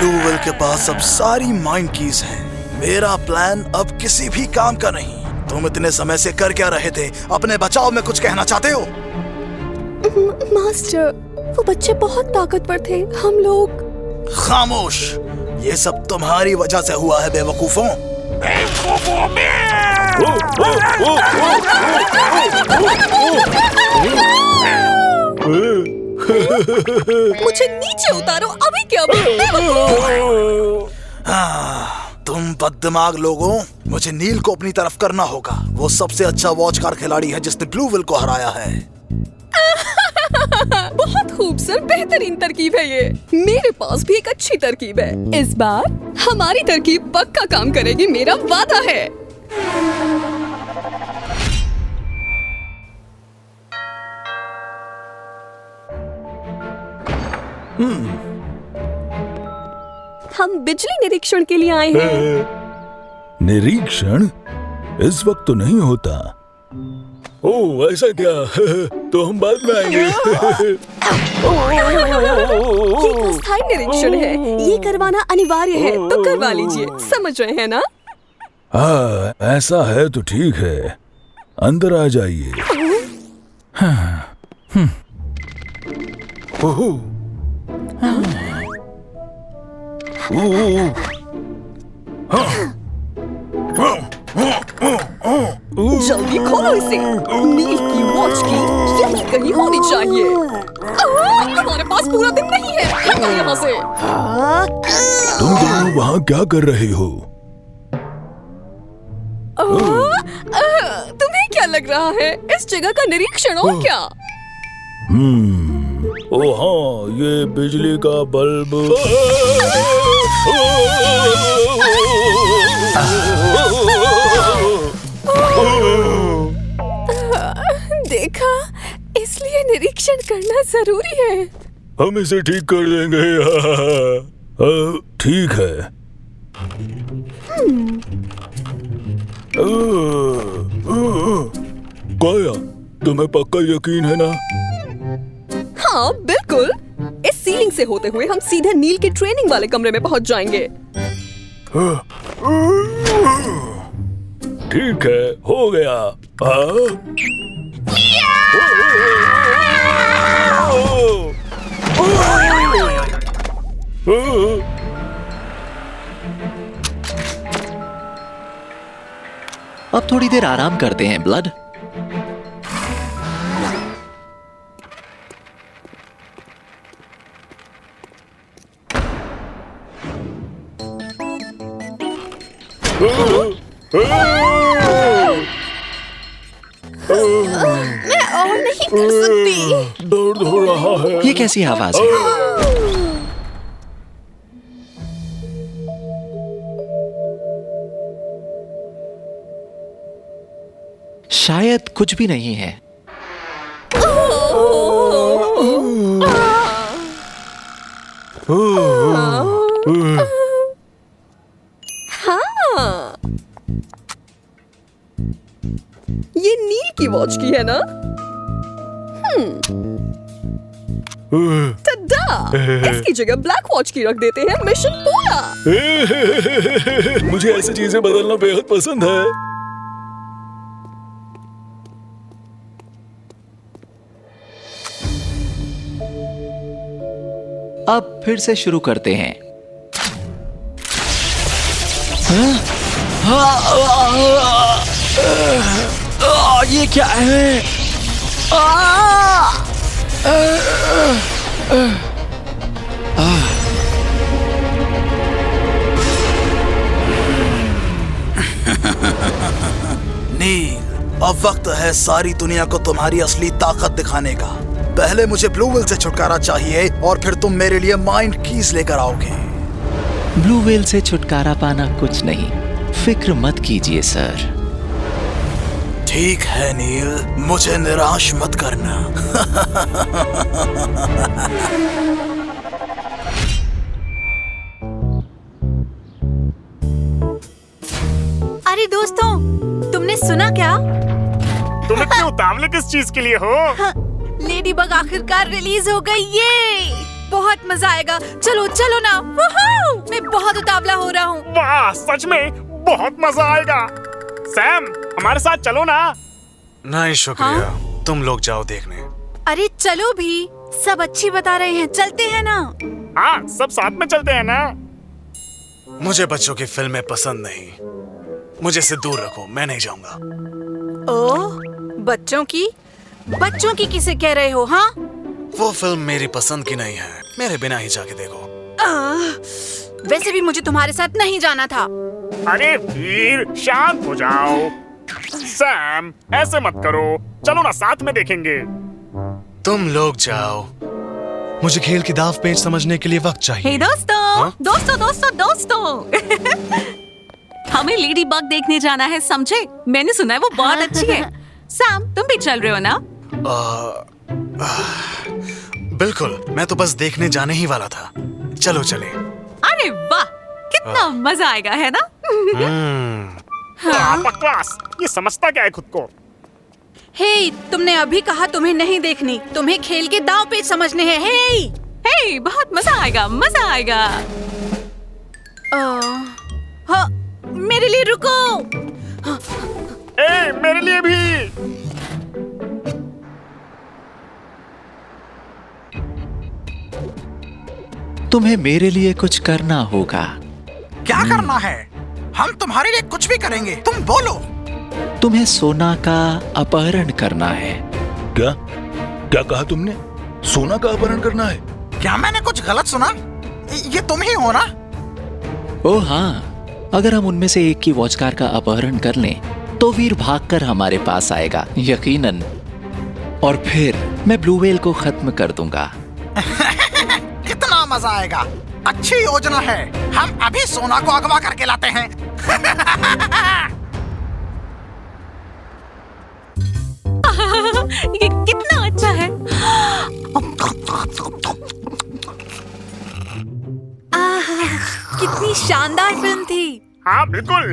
Blue whale के पास अब सारी माइंड कीज हैं। मेरा प्लान अब किसी भी काम का नहीं। तुम इतने समय से कर क्या रहे थे? अपने बचाव में कुछ कहना चाहते हो? मास्टर, वो बच्चे बहुत ताकतवर थे। हम लोग। खामोश! ये सब तुम्हारी वजह से हुआ है बेवकूफों। मुझे नीचे उतारो अभी क्या? तुम बददिमाग लोगों, मुझे नील को अपनी तरफ करना होगा। वो सबसे अच्छा वॉच कार खिलाड़ी है जिसने ब्लू व्हेल को हराया है। बहुत खूब सर, बेहतरीन तरकीब है ये। मेरे पास भी एक अच्छी तरकीब है। इस बार हमारी तरकीब पक्का काम करेगी, मेरा वादा है। हम बिजली निरीक्षण के लिए आए हैं। निरीक्षण इस वक्त तो नहीं होता। ओह, ऐसा क्या? तो हम बाद में आएंगे। ये अस्थायी निरीक्षण है, ये करवाना अनिवार्य है, तो करवा लीजिए। समझ रहे हैं ना? हाँ, ऐसा है तो ठीक है। अंदर आ जाइए। जल्दी खोलो इसे। नील की वॉच की यही कहीं होनी चाहिए। हमारे पास पूरा दिन नहीं है, हटो यहाँ से। तुम दोनों वहाँ क्या कर रहे हो? तुम्हें क्या लग रहा है? इस जगह का निरीक्षण हो क्या? ओह हाँ, ये बिजली का बल्ब। देखा, इसलिए निरीक्षण करना जरूरी है। हम इसे ठीक कर देंगे। ठीक है। काया, तुम्हें पक्का यकीन है ना? हाँ बिल्कुल। इस सीलिंग से होते हुए हम सीधे नील के ट्रेनिंग वाले कमरे में पहुंच जाएंगे। ठीक है, हो गया। अब थोड़ी देर आराम करते हैं ब्लड। मैं और नहीं कर सकती। दर्द हो रहा है। ये कैसी आवाज है? शायद कुछ भी नहीं है। हाँ, ये नील की वॉच की है ना? टड्डा! इसकी जगह ब्लैक वॉच की रख देते हैं। मिशन पूरा। मुझे ऐसी चीजें बदलना बेहद पसंद है। अब फिर से शुरू करते हैं। ये क्या है? नील, अब वक्त है सारी दुनिया को तुम्हारी असली ताकत दिखाने का। पहले मुझे ब्लू व्हेल से छुटकारा चाहिए और फिर तुम मेरे लिए माइंड कीज लेकर आओगे। ब्लू व्हेल से छुटकारा पाना कुछ नहीं, फिक्र मत कीजिए सर। ठीक है नील, मुझे निराश मत करना। अरे दोस्तों, तुमने सुना क्या? तुम इतने उतावले किस चीज के लिए हो? हाँ, लेडी बग आखिरकार रिलीज हो गई। ये बहुत मजा आएगा। चलो चलो ना। वूहू! मैं बहुत उतावला हो रहा हूँ। वाह, सच में बहुत मजा आएगा। सैम, हमारे साथ चलो ना। नहीं शुक्रिया, तुम लोग जाओ देखने। अरे चलो भी, सब अच्छी बता रहे हैं, चलते हैं ना। हाँ, सब साथ में चलते हैं ना। मुझे बच्चों की फिल्में पसंद नहीं, मुझे इससे दूर रखो, मैं नहीं जाऊंगा। ओह, बच्चों की किसे कह रहे हो? हाँ, वो फिल्म मेरी पसंद की नहीं है, मेरे बिना ही जाके देखो। वैसे भी मुझे तुम्हारे साथ नहीं जाना था। अरे वीर, शांत हो जाओ। सैम, ऐसे मत करो, चलो ना, साथ में देखेंगे। तुम लोग जाओ, मुझे खेल की दाव पेच समझने के लिए वक्त चाहिए। हे दोस्तों, हाँ? दोस्तों हमें लेडी बग देखने जाना है, समझे? मैंने सुना है वो बहुत अच्छी है। सैम, तुम भी चल रहे हो ना? बिल्कुल, मैं तो बस देखने जाने ही वाला था। चलो चले। अरे वाह, कितना मजा आएगा, है ना? बकवास, ये समझता क्या है खुद को? हे, तुमने अभी कहा तुम्हें नहीं देखनी, तुम्हें खेल के दांव पेच समझने हैं। हे, बहुत मजा आएगा। हाँ, मेरे लिए रुको। ए, मेरे लिए भी। तुम्हें मेरे लिए कुछ करना होगा। क्या करना है? हम तुम्हारे लिए कुछ भी करेंगे, तुम बोलो। तुम्हें सोना का अपहरण करना है। क्या क्या कहा तुमने? सोना का अपहरण करना है? क्या मैंने कुछ गलत सुना? ये तुम ही हो ना? ओह हाँ, अगर हम उनमें से एक की वॉच कार का अपहरण कर लें तो वीर भागकर हमारे पास आएगा, यकीनन। और फिर मैं ब्लू व्हेल को खत्म कर दूंगा। कितना मजा आएगा, अच्छी योजना है। हम अभी सोना को अगवा करके लाते हैं। ये कितना अच्छा है। कितनी शानदार फिल्म थी। हाँ बिल्कुल,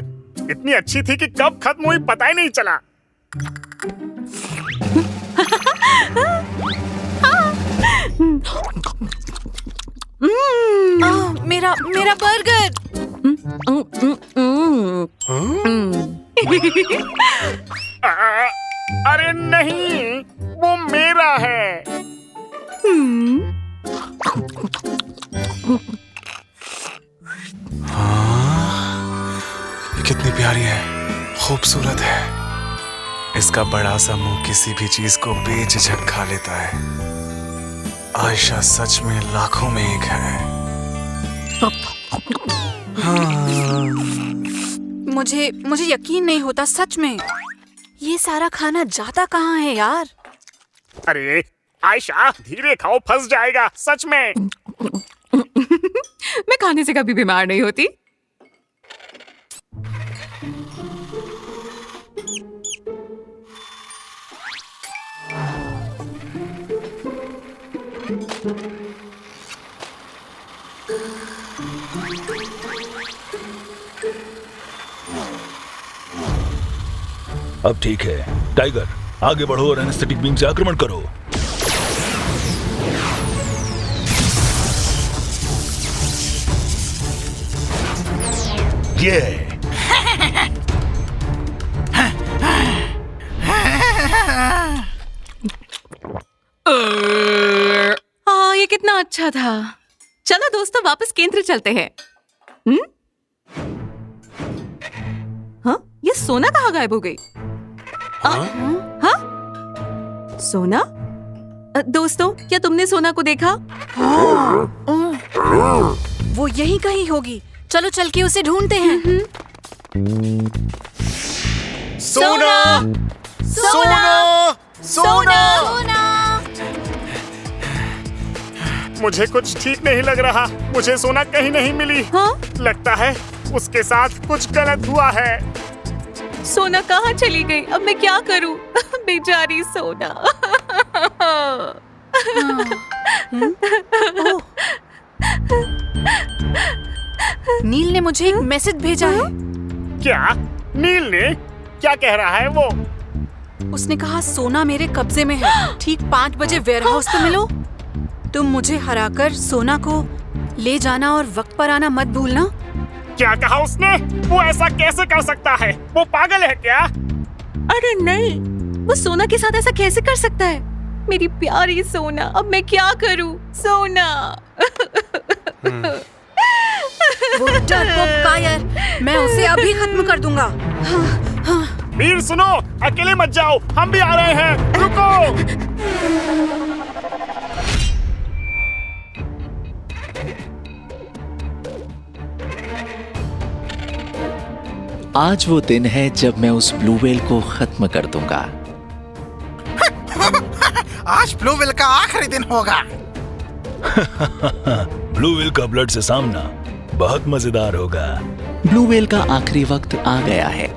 इतनी अच्छी थी कि कब खत्म हुई पता ही नहीं चला। मेरा बर्गर। अरे नहीं, वो मेरा है। कितनी प्यारी है, खूबसूरत है। इसका बड़ा सा मुंह किसी भी चीज को बेझिझक खा लेता है। आयशा सच में लाखों में एक है। मुझे यकीन नहीं होता, सच में। ये सारा खाना जाता कहाँ है यार? अरे आयशा, धीरे खाओ, फंस जाएगा, सच में। मैं खाने से कभी बीमार नहीं होती। अब ठीक है टाइगर, आगे बढ़ो और एनेस्थेटिक बीम से आक्रमण करो। ये ये कितना अच्छा था। चलो दोस्तों, वापस केंद्र चलते हैं। हाँ, ये सोना कहाँ गायब हो गई? हाँ? सोना? दोस्तों, क्या तुमने सोना को देखा? वो यहीं कहीं होगी, चलो चल के उसे ढूंढते हैं। सोना! सोना! सोना! मुझे कुछ ठीक नहीं लग रहा, मुझे सोना कहीं नहीं मिली। हाँ? लगता है उसके साथ कुछ गलत हुआ है। सोना कहाँ चली गई? अब मैं क्या करूं? बेचारी सोना। नील ने मुझे एक मैसेज भेजा है। क्या? नील ने? क्या कह रहा है वो? उसने कहा सोना मेरे कब्जे में है, ठीक 5 बजे वेयरहाउस पे मिलो। तुम मुझे हराकर सोना को ले जाना और वक्त पर आना मत भूलना। क्या कहा उसने? वो ऐसा कैसे कर सकता है? वो पागल है क्या? अरे नहीं, वो सोना के साथ ऐसा कैसे कर सकता है? मेरी प्यारी सोना, अब मैं क्या करूं? सोना। वो डरपोक कायर, मैं उसे अभी खत्म कर दूंगा। वीर सुनो, अकेले मत जाओ, हम भी आ रहे हैं, रुको। आज वो दिन है जब मैं उस ब्लू व्हेल को खत्म कर दूंगा। आज ब्लू व्हेल का आखिरी दिन होगा। ब्लू व्हेल का ब्लड से सामना बहुत मजेदार होगा। ब्लू व्हेल का आखिरी वक्त आ गया है।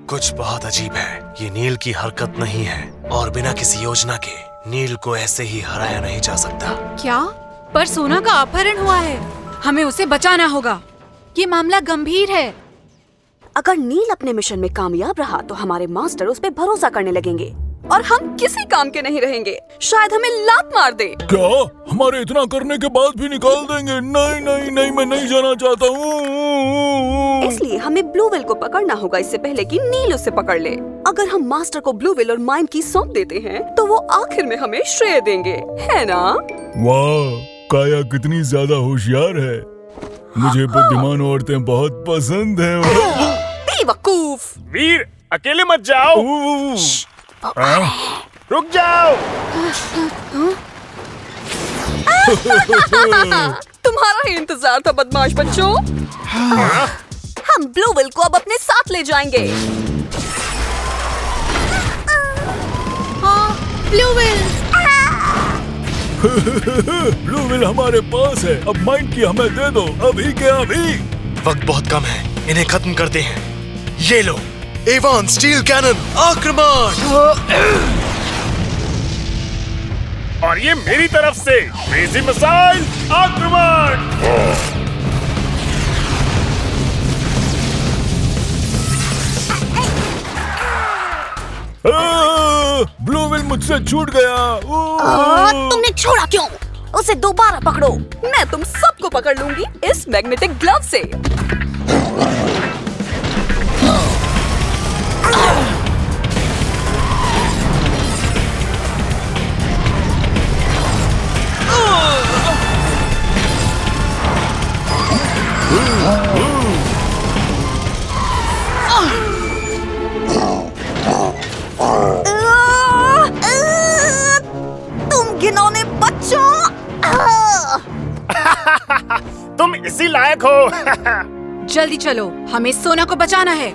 कुछ बहुत अजीब है। ये नील की हरकत नहीं है और बिना किसी योजना के नील को ऐसे ही हराया नहीं जा सकता। क्या? पर सोना का अपहरण हुआ है, हमें उसे बचाना होगा। ये मामला गंभीर है। अगर नील अपने मिशन में कामयाब रहा तो हमारे मास्टर उस पे भरोसा करने लगेंगे और हम किसी काम के नहीं रहेंगे। शायद हमें लात मार दे। क्या? हमारे इतना करने के बाद भी निकाल देंगे? नहीं नहीं नहीं, मैं नहीं जाना चाहता हूँ। इसलिए हमें ब्लू व्हेल को पकड़ना होगा इससे पहले कि नील उसे पकड़ ले। अगर हम मास्टर को ब्लू व्हेल और माइंड की सौंप देते हैं तो वो आखिर में हमें श्रेय देंगे, है ना? वाह, काया कितनी ज्यादा होशियार है। मुझे बुद्धिमान औरतें बहुत पसंद हैं। बेवकूफ। वीर, अकेले मत जाओ। रुक जाओ। तुम्हारा ही इंतजार था बदमाश बच्चों। हम ब्लू व्हेल को अब अपने साथ ले जाएंगे। ब्लू व्हेल, ब्लू व्हेल हमारे पास है। अब माइंड की हमें दे दो, अभी के अभी। वक्त बहुत कम है, इन्हें खत्म करते हैं। ये लो, एवान स्टील कैनन आक्रमण। और ये मेरी तरफ से क्रेजी मिसाइल आक्रमण। ब्लू व्हेल मुझसे छूट गया। तुमने छोड़ा क्यों? उसे दोबारा पकड़ो। मैं तुम सबको पकड़ लूंगी इस मैग्नेटिक ग्लव से। तुम घिनौने बच्चों। तुम इसी लायक हो। जल्दी चलो, हमें सोना को बचाना है।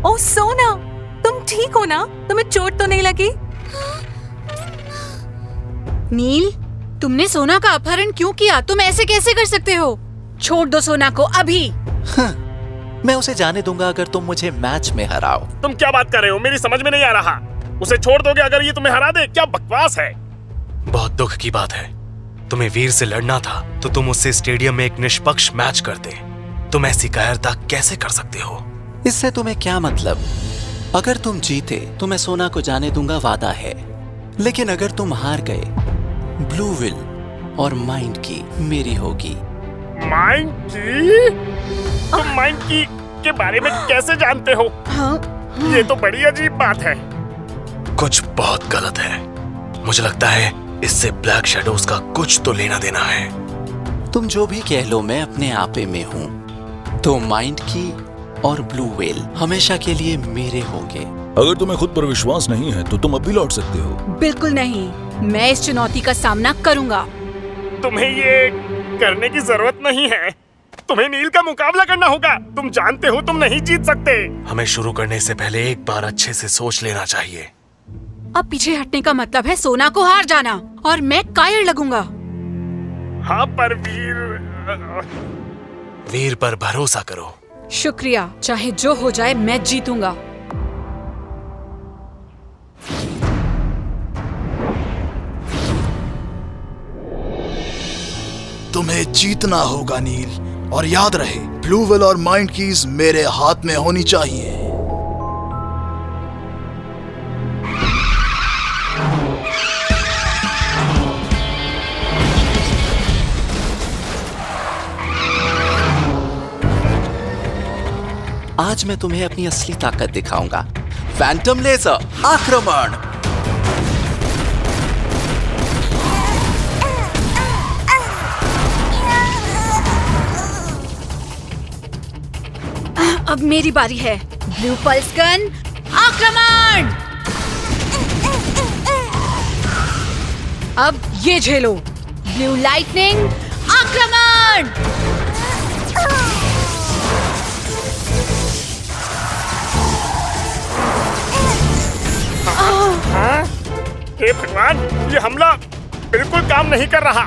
ओ सोना, तुम ठीक हो ना? तुम्हें चोट तो नहीं लगी? नील, तुमने सोना का अपहरण क्यों किया? तुम ऐसे कैसे कर सकते हो? छोड़ दो सोना को अभी। मैं उसे जाने दूंगा अगर तुम मुझे मैच में हराओ। तुम क्या बात कर रहे हो? मेरी समझ में नहीं आ रहा। उसे छोड़ दोगे अगर ये तुम्हें हरा दे? क्या बकवास है। बहुत दुख की बात है। तुम्हें वीर से लड़ना था तो तुम उससे स्टेडियम में एक निष्पक्ष मैच करते। तुम ऐसी कायरता कैसे कर सकते हो? इससे तुम्हें क्या मतलब? अगर तुम जीते तो मैं सोना को जाने दूंगा, वादा है। लेकिन अगर तुम हार गए, ब्लू व्हेल और माइंड की मेरी होगी। माइंड की? तुम माइंड की के बारे में कैसे जानते हो? ये तो बड़ी अजीब बात है। कुछ बहुत गलत है। मुझे लगता है इससे ब्लैक शैडोज का कुछ तो लेना देना है। तुम जो भी कह लो, मैं अपने आपे में हूँ। तो माइंड की और ब्लू व्हेल हमेशा के लिए मेरे होंगे। अगर तुम्हें खुद पर विश्वास नहीं है तो तुम अब भी लौट सकते हो। बिल्कुल नहीं, मैं इस चुनौती का सामना करूंगा। तुम्हें ये करने की जरूरत नहीं है। तुम्हें नील का मुकाबला करना होगा। तुम जानते हो तुम नहीं जीत सकते। हमें शुरू करने से पहले एक बार अच्छे से सोच लेना चाहिए। अब पीछे हटने का मतलब है सोना को हार जाना और मैं कायर लगूंगा। हाँ पर वीर वीर पर भरोसा करो। शुक्रिया, चाहे जो हो जाए मैं जीतूंगा। तुम्हें जीतना होगा नील, और याद रहे ब्लू वेल और माइंड कीज मेरे हाथ में होनी चाहिए। आज मैं तुम्हें अपनी असली ताकत दिखाऊंगा। फैंटम लेजर आक्रमण। अब मेरी बारी है। ब्लू पल्स गन आक्रमण। अब ये झेलो। ब्लू लाइटनिंग आक्रमण। हाँ? हे भगवान, ये हमला बिल्कुल काम नहीं कर रहा।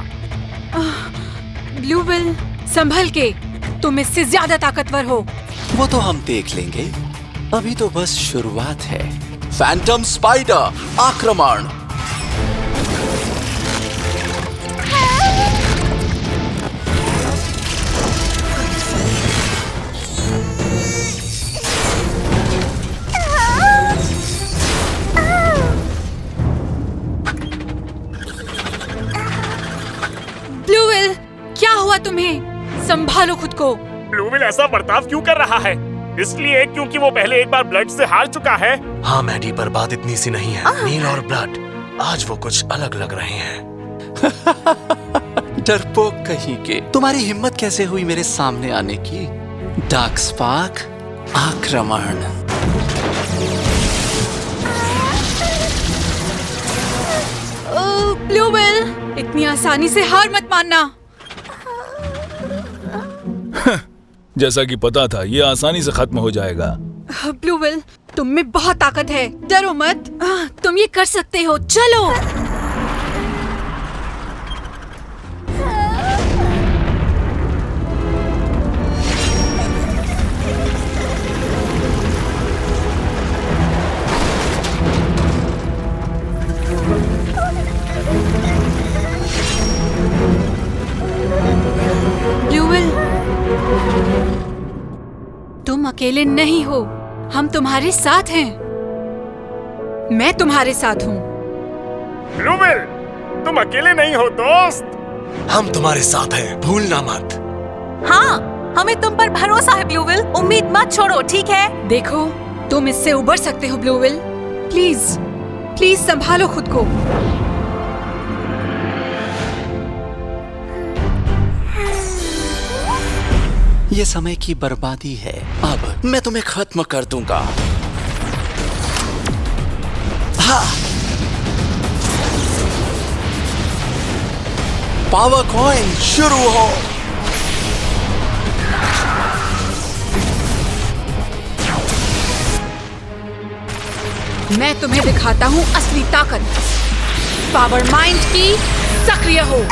ब्लू वेल संभल के, तुम इससे ज्यादा ताकतवर हो। वो तो हम देख लेंगे, अभी तो बस शुरुआत है। फैंटम स्पाइडर आक्रमण। ब्लू वेल, क्या हुआ तुम्हें? संभालो खुद को। ब्लू वेल ऐसा बर्ताव क्यों कर रहा है? इसलिए क्योंकि वो पहले एक बार ब्लड से हार चुका है। हाँ मैडी, पर बात इतनी सी नहीं है। नील और ब्लड आज वो कुछ अलग लग रहे हैं। डरपोक कहीं के, तुम्हारी हिम्मत कैसे हुई मेरे सामने आने की? डार्क स्पार्क आक्रमण। ब्लू वेल, इतनी आसानी से हार मत मानना। जैसा कि पता था, ये आसानी से खत्म हो जाएगा। ब्लू वेल, तुम में बहुत ताकत है, डरो मत। तुम ये कर सकते हो, चलो। ब्लू वेल, तुम अकेले नहीं हो, हम तुम्हारे साथ हैं। मैं तुम्हारे साथ हूँ। ब्लू वेल, तुम अकेले नहीं हो दोस्त। हम तुम्हारे साथ हैं, भूलना मत। हाँ, हमें तुम पर भरोसा है ब्लू वेल। उम्मीद मत छोड़ो, ठीक है? देखो, तुम इससे उबर सकते हो ब्लू वेल। प्लीज प्लीज संभालो खुद को। ये समय की बर्बादी है। अब मैं तुम्हें खत्म कर दूंगा। हाँ। पावर कॉइन शुरू हो। मैं तुम्हें दिखाता हूँ असली ताकत। पावर माइंड की सक्रिय हो।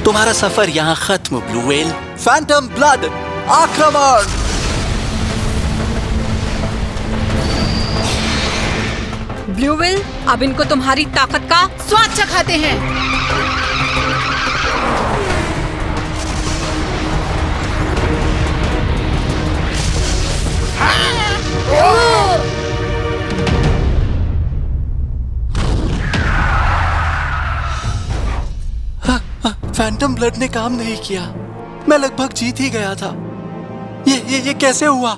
तुम्हारा सफर यहाँ खत्म ब्लू वेल। फैंटम ब्लड आक्रमण। ब्लू वेल, अब इनको तुम्हारी ताकत का स्वाद चखाते हैं। फैंटम ब्लड ने काम नहीं किया। मैं लगभग जीत ही गया था। ये कैसे हुआ?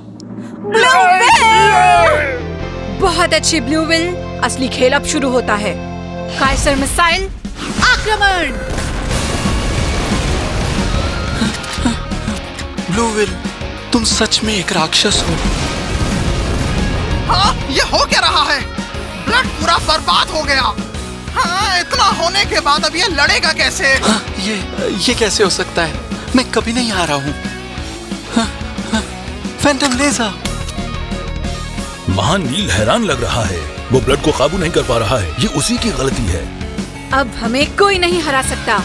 बहुत अच्छे ब्लू वेल, असली खेल अब शुरू होता है। काइसर मिसाइल आक्रमण। ब्लू वेल, तुम सच में एक राक्षस हो। हाँ, ये हो क्या रहा है? ब्लड पूरा बर्बाद हो गया। हाँ, इतना होने के बाद अब ये लड़ेगा कैसे? हाँ, ये कैसे हो सकता है? मैं कभी नहीं हारा हूँ। हाँ, हाँ, फैंटम लेजर। महान नील हैरान लग रहा है। वो ब्लड को काबू नहीं कर पा रहा है। ये उसी की गलती है। अब हमें कोई नहीं हरा सकता।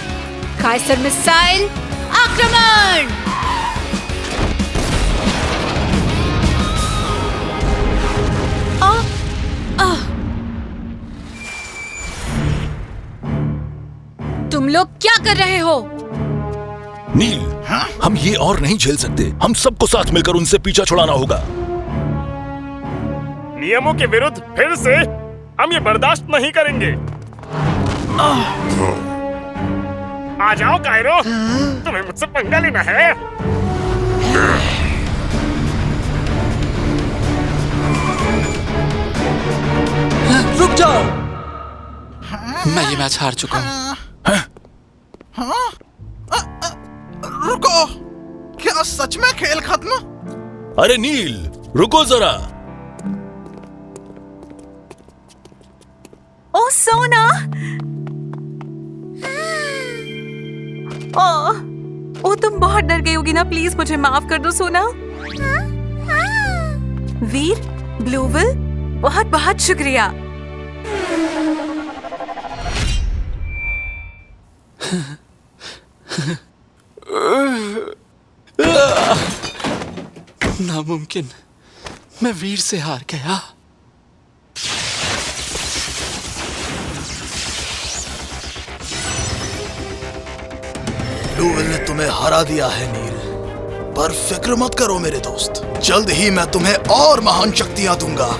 काइसर मिसाइल आक्रमण! तुम लोग क्या कर रहे हो? नील, हम ये और नहीं झेल सकते। हम सबको साथ मिलकर उनसे पीछा छुड़ाना होगा। नियमों के विरुद्ध फिर से हम ये बर्दाश्त नहीं करेंगे। आ जाओ कायरो, तुम्हें मुझसे पंगा लेना है। रुक जाओ। मैं ये मैच हार चुका हूँ। रुको, क्या सच में खेल खत्म? अरे नील, रुको जरा। ओ सोना। ओ तुम बहुत डर गई होगी ना। प्लीज मुझे माफ कर दो सोना। वीर, ब्लूवेल, बहुत बहुत शुक्रिया। नामुमकिन, मैं वीर से हार गया। ब्लूवेल ने तुम्हें हरा दिया है नील, पर फिक्र मत करो मेरे दोस्त। जल्द ही मैं तुम्हें और महान शक्तियां दूंगा।